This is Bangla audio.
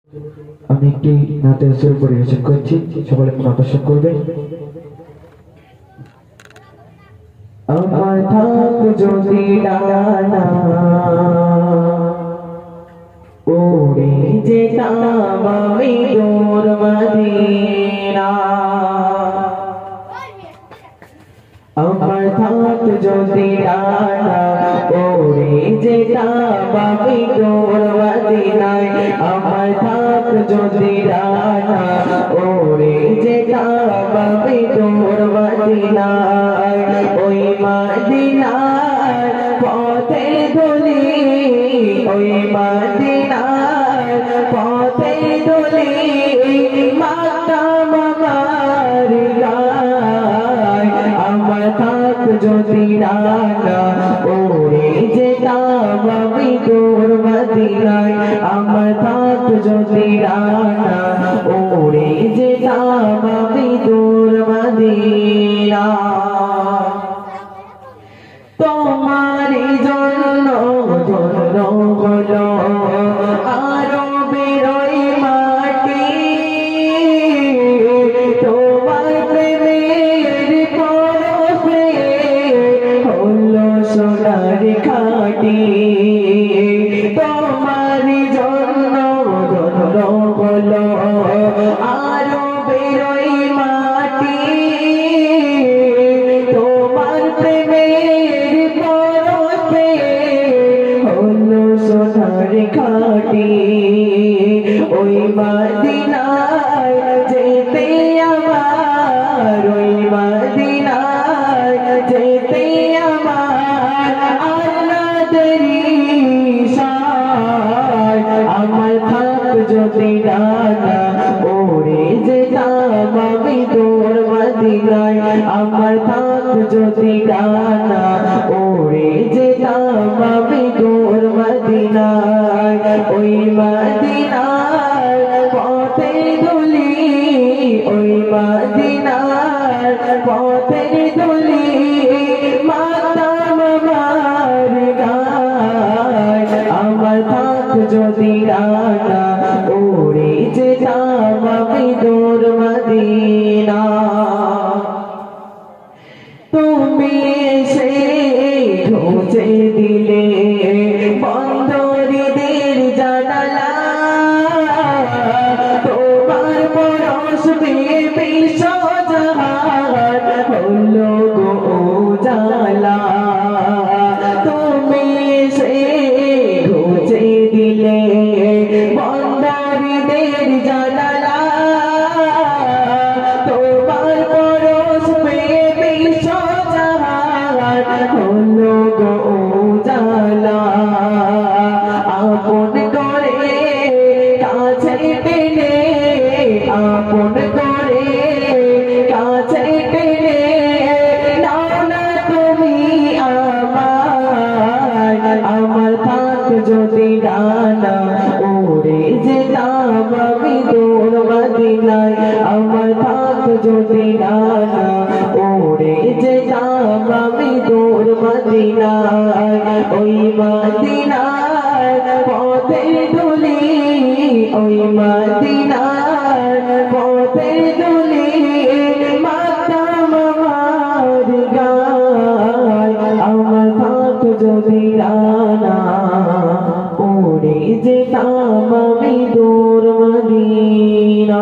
আমি একটি নাতের সুর পরিবেশন করছি, সকলে মন আকর্ষণ করবে। আমার থাক যদি ডানা ওরে যেতাম আমি তোর মদিনা, আমার থাক যদি ডানা ওরে যেতাম আমি তোর মদিনায়, আমার থাক যদি ডানা ওরে যেতাম আমি তোর মদিনায়, ওই মদিনার পথে ধুলি, ওই মদিনার পথে ধুলি মাতাম আমার গায়, আমার থাক যদি ডানা ওরে যেতাম আমি তোর মদিনায়, আমার থাক যদি ডানা ওরে যেতাম আমি তোর মদিনায়। তোমারই জন্য ধন্য হলো আরবের ওই মাটি, তোমার প্রেমের পরশে হলো সোনার খাঁটি, তোমারই জন্য ধন্য হলো আরবের ওই মাটি, তোমার প্রেমের পরশে হলো সোনার খাঁটি, ওই মদিনায় যেতে আমার, ওই মদিনায় যেতে আমার আল্লাহর ইশারায়, আমার থাক যদি ডানা ওরে যেতাম আমি তোর মদিনায়, আমার থাক যদি ডানা ওরে যেতাম আমি তোর মদিনায়, ওই মদিনার পথে ধুলি, ওই মদিনার পথে ধুলি মাতাম আমার গায়, আমার থাক যদি ডানা ওরে যেতাম আমি তোর মদিনায়। তুমি এসে ঘুচে দিলে বন্দরীদের জানালা, তোমার পরশ পেয়ে বিশ্বজাহান হলো গো উজালা, তুমি এসে ঘুচে দিলে বন্দরীদের জানালা, তোমার পরশ পেয়ে বিশ্বজাহান হলো গো উজালা, আপন করে কাছে পেলে, আপন করে কাছে পেলে নাও না তুমি আমায়, আমার থাক যদি ডানা ওরে যেতাম আমি তোর মদিনায়, আমার থাক যদি ডানা ওরে যেতাম আমি তোর মদিনায়, ওই মদিনার পথে ধুলি, ওই মদিনার পথে ধুলি মাতাম আমার গায়, আমার থাক যদি ডানা ওরে যেতাম আমি তোর মদিনায়।